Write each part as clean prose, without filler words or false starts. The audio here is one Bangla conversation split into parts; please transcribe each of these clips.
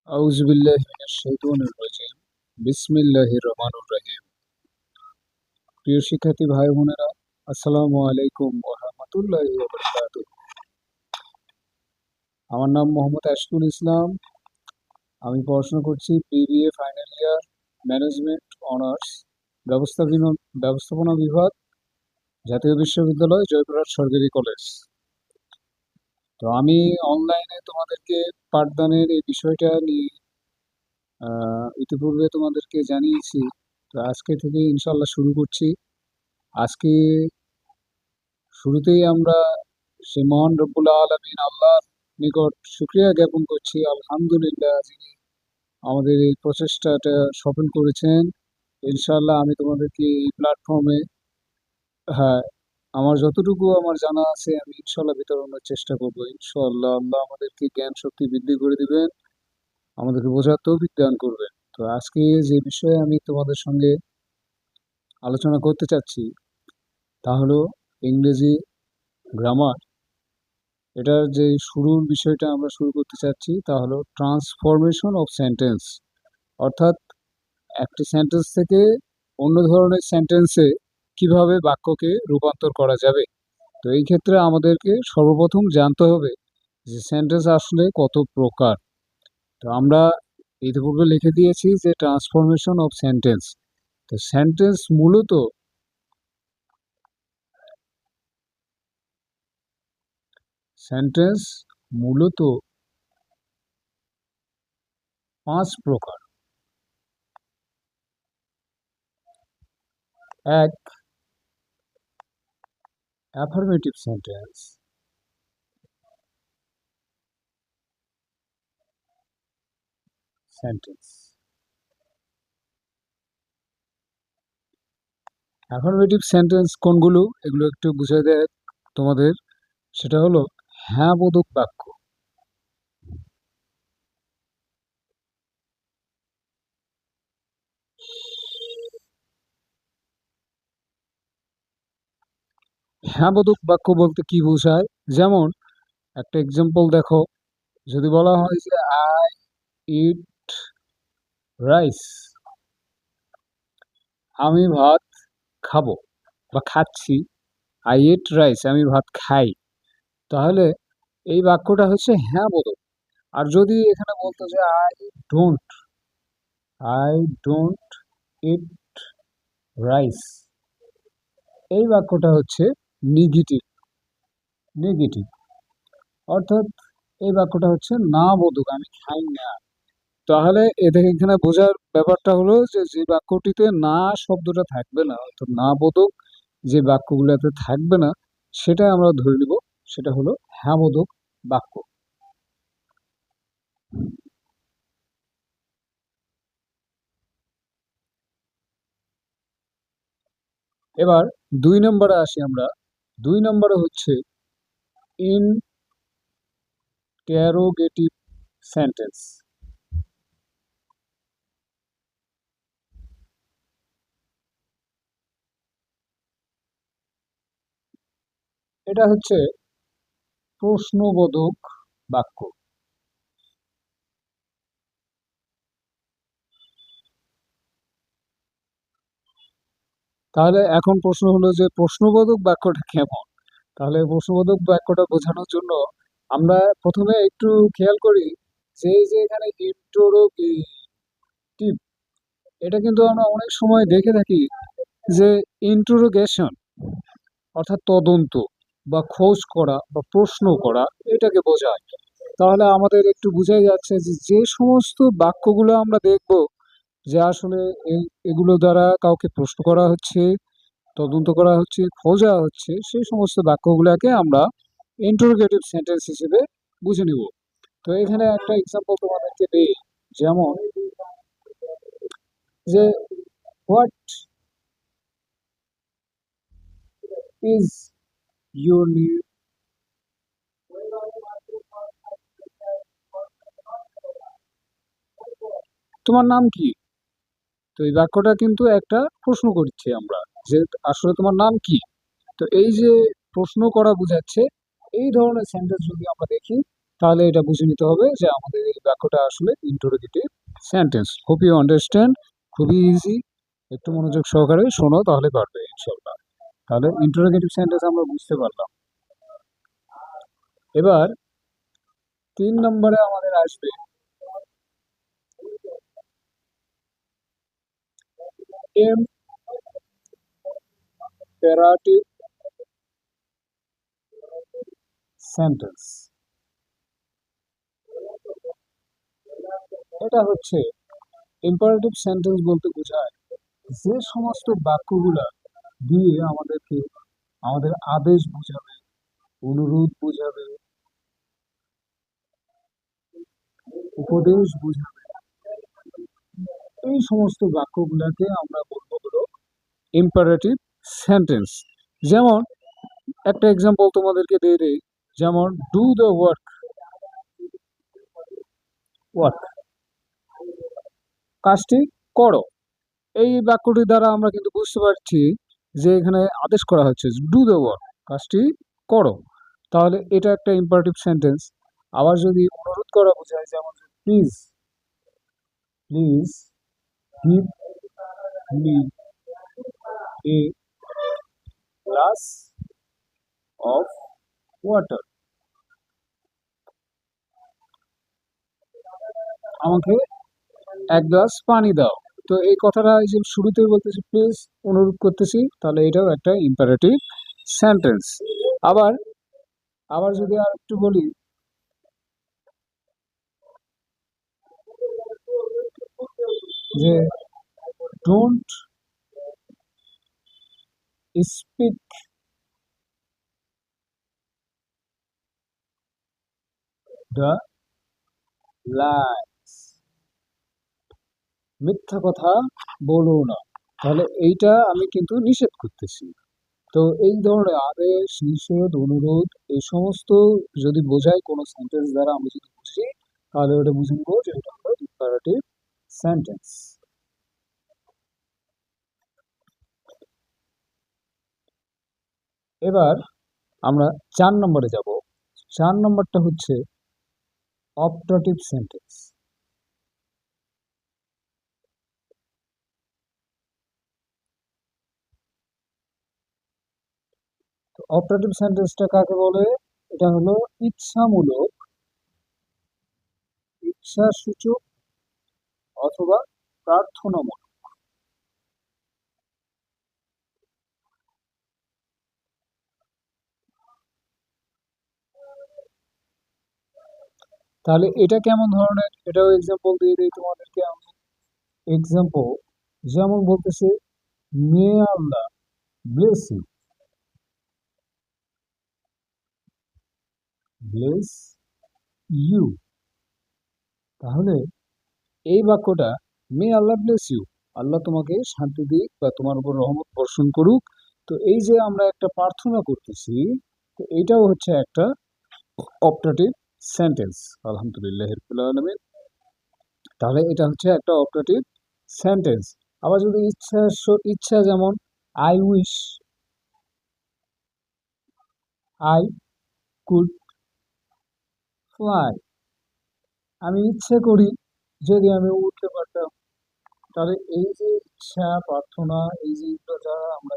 আউযু বিল্লাহি মিনাশ শাইতানির রাজিম। বিসমিল্লাহির রহমানির রহিম। প্রিয় শিক্ষার্থী ভাই বোনেরা, আসসালামু আলাইকুম ওয়া রাহমাতুল্লাহি ওয়া বারাকাতুহু। আমার নাম মোহাম্মদ আশিকুল ইসলাম। আমি পড়াশোনা করছি BBA final year, management honours, ব্যবস্থাপনা ব্যবস্থাপনা বিভাগ, জাতীয় বিশ্ববিদ্যালয়, জয়পুরহাট সরকারি কলেজ। তো আমি অনলাইনে তোমাদেরকে পাঠদানের এই বিষয়টা নিয়ে ইতিপূর্বে তোমাদেরকে জানিয়েছি। তো আজকে থেকে ইনশাল্লাহ শুরু করছি। আজকে শুরুতেই আমরা সে মহান রব্বুল আলামিন আল্লাহর নিকট শুকরিয়া জ্ঞাপন করছি, আলহামদুলিল্লাহ, যিনি আমাদের এই প্রচেষ্টাটা সফল করেছেন। ইনশাআল্লাহ আমি তোমাদেরকে এই প্ল্যাটফর্মে, হ্যাঁ, আমার যতটুকু আমার জানা আছে আমি ইনশাআল্লাহ বিতরণের চেষ্টা করব। ইনশাআল্লাহ আল্লাহ আমাদেরকে জ্ঞান শক্তি বৃদ্ধি করে দিবেন, আমাদেরকে বোঝার তৌফিক দান করবেন। তো আজকে যে বিষয়ে আমি তোমাদের সঙ্গে আলোচনা করতে চাচ্ছি তা হলো ইংরেজি গ্রামার। এটার যে শুরুর বিষয়টা আমরা শুরু করতে চাচ্ছি তা হলো ট্রান্সফরমেশন অফ সেন্টেন্স, অর্থাৎ একটি সেন্টেন্স থেকে অন্য ধরনের সেন্টেন্সে কিভাবে বাক্যকে রূপান্তর করা যাবে। তো এই ক্ষেত্রে আমাদেরকে সর্বপ্রথম জানতে হবে যে সেন্টেন্স আসলে কত প্রকার। তো আমরা ইতিপূর্বে লিখে দিয়েছি যে ট্রান্সফরমেশন অফ সেন্টেন্স। তো সেন্টেন্স মূলত 5 প্রকার। এক, affirmative sentence. Sentence affirmative sentence কোনগুলো, এগুলো একটু বুঝিয়ে দেয় তোমাদের। সেটা হলো হ্যাঁ বোধক বাক্য। হ্যাঁ বোধক বাক্য বলতে কি বোঝায়? যেমন একটা এক্সাম্পল দেখো, যদি বলা হয় যে আই ইট রাইস, আমি ভাত খাবো বা খাচ্ছি। আই ইট রাইস, আমি ভাত খাই। তাহলে এই বাক্যটা হচ্ছে হ্যাঁ বোধক। আর যদি এখানে বলতো যে don't I don't eat rice, এই বাক্যটা হচ্ছে নেগেটিভ। নেগেটিভ অর্থাৎ এই বাক্যটা হচ্ছে না বোধক, আমি খাই না। তাহলে এখানে বোঝার ব্যাপারটা হলো যে যে বাক্যটিতে না শব্দটা থাকবে না, অর্থাৎ না বোধক যে বাক্যগুলোতে থাকবে না, সেটা আমরা ধরে নিব সেটা হলো হ্যাঁ বোধক বাক্য। এবার 2 নম্বরে আসি আমরা। 2 নম্বরে হচ্ছে ইনট্যারোগেটিভ সেন্টেন্স। এটা হচ্ছে প্রশ্নবোধক বাক্য। তাহলে এখন প্রশ্ন হলো যে প্রশ্নবোধক বাক্যটা কেমন। তাহলে প্রশ্নবোধক বাক্যটা বোঝানোর জন্য আমরা প্রথমে একটু খেয়াল করি যে এই যে এখানে ইন্টারোগেটিভ, এটা কিন্তু আমরা অনেক সময় দেখে থাকি যে ইন্টারোগেশন অর্থাৎ তদন্ত বা খোঁজ করা বা প্রশ্ন করা, এটাকে বোঝায়। তাহলে আমাদের একটু বোঝাই যাচ্ছে যে যে সমস্ত বাক্যগুলো আমরা দেখব যে আসলে এগুলো দ্বারা কাউকে প্রশ্ন করা হচ্ছে, তদন্ত করা হচ্ছে, খোঁজা হচ্ছে, সেই সমস্ত বাক্যগুলোকে আমরা ইন্টারোগেটিভ সেন্টেন্স হিসেবে বুঝে নিব। তো এখানে একটা এক্সাম্পল তোমাদেরকে দিই। যেমন যে হোয়াট ইজ ইউর নেম, তোমার নাম কি। তো এই বাক্যটা কিন্তু একটা প্রশ্ন করছি আমরা যে আসলে তোমার নাম কি। তো এই যে প্রশ্ন করা বোঝাচ্ছে, এই ধরনের সেন্টেন্স যদি আমরা দেখি তাহলে এটা বুঝে নিতে হবে যে আমাদের এই বাক্যটা আসলে interrogative sentence. Hope you understand. খুবই ইজি, একটু মনোযোগ সহকারে শোনো তাহলে পারবে ইনশাল্লাহ। তাহলে ইন্টারোগেটিভ সেন্টেন্স আমরা বুঝতে পারলাম। এবার 3 নম্বরে আমাদের আসবে ইম্পেরাটিভ সেন্টেন্স। এটা হচ্ছে ইম্পারেটিভ সেন্টেন্স বলতে বোঝায় যে সমস্ত বাক্যগুলা দিয়ে আমাদেরকে আমাদের আদেশ বোঝাবে, অনুরোধ বোঝাবে, উপদেশ বোঝাবে, এই সমস্ত বাক্যগুলাকে আমরা বলবো হলো ইম্পারেটিভ সেন্টেন্স। যেমন একটা এক্সাম্পল তোমাদেরকে দিয়ে দিই, যেমন ডু দ্য ওয়ার্ক। ওয়ার্ক, কাজটি করো। এই বাক্যটি দ্বারা আমরা কিন্তু বুঝতে পারছি যে এখানে আদেশ করা হচ্ছে ডু দ্য ওয়ার্ক, কাজটি করো। তাহলে এটা একটা ইম্পারেটিভ সেন্টেন্স। আবার যদি অনুরোধ করা বোঝায়, যেমন please, please give me a glass of water, আমাকে এক গ্লাস পানি দাও। তো এই কথাটা এই যে শুরুতেই বলতেছি প্লিজ, অনুরোধ করতেছি, তাহলে এটাও একটা ইম্পারেটিভ সেন্টেন্স। আবার আবার যদি আর একটু বলি যে ডোন্ট স্পিক দ্য লাইস, মিথ্যা কথা বলো না। তাহলে এইটা আমি কিন্তু নিষেধ করতেছি। তো এই ধরনের আদেশ, নিষেধ, অনুরোধ, এই সমস্ত যদি বোঝায় কোনো সেন্টেন্স দ্বারা আমরা যদি বুঝি, তাহলে ওটা বুঝে নেবো যে এটা হলো ইম্পারেটিভ সেন্টেন্স। এবার আমরা 4 নম্বরে যাব। 4 নম্বরটা হচ্ছে অপটাটিভ সেন্টেন্স। তো অপটাটিভ সেন্টেন্সটা কাকে বলে? এটা হলো ইচ্ছামূলক, ইচ্ছাসূচক অথবা প্রার্থনামূলক। তাহলে এটা কেমন ধরনের, এটাও এক্সাম্পল দিয়ে দিই তোমাদেরকে আমি। এক্সাম্পল যেমন বলতেছে মে আল্লাহ ব্লেস ইউ, ব্লেস ইউ। তাহলে এই বাক্যটা মে আল্লাহ ব্লেস ইউ, আল্লাহ তোমাকে শান্তি দিক বা তোমার উপর রহমত বর্ষণ করুক। তো এই যে আমরা একটা প্রার্থনা করতেছি, তো এইটাও হচ্ছে একটা অপটাটিভ সেন্টেন্স। আলহামদুলিল্লাহ রাব্বিল আলামিন। তাহলে এটা হচ্ছে একটা অপটাটিভ সেন্টেন্স। আবার যদি ইচ্ছা, যেমন I wish I could fly, আমি ইচ্ছে করি যদি আমি উঠতে পারতাম। তাহলে এই যে ইচ্ছা, প্রার্থনা, এই যে এগুলো দ্বারা আমরা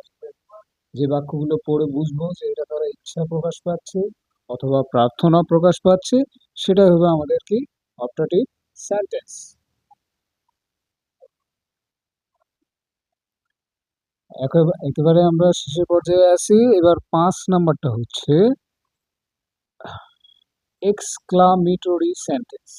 যে বাক্যগুলো পড়ে বুঝবো যে এটা দ্বারা ইচ্ছা প্রকাশ পাচ্ছে অথবা প্রার্থনা প্রকাশ পাচ্ছে, সেটা হবে আমাদের কি অপটাটিভ সেন্টেন্স। একেবারে আমরা শেষের পর্যায়ে আছি। এবার 5 নাম্বারটা হচ্ছে এক্সক্লামেটরি সেন্টেন্স।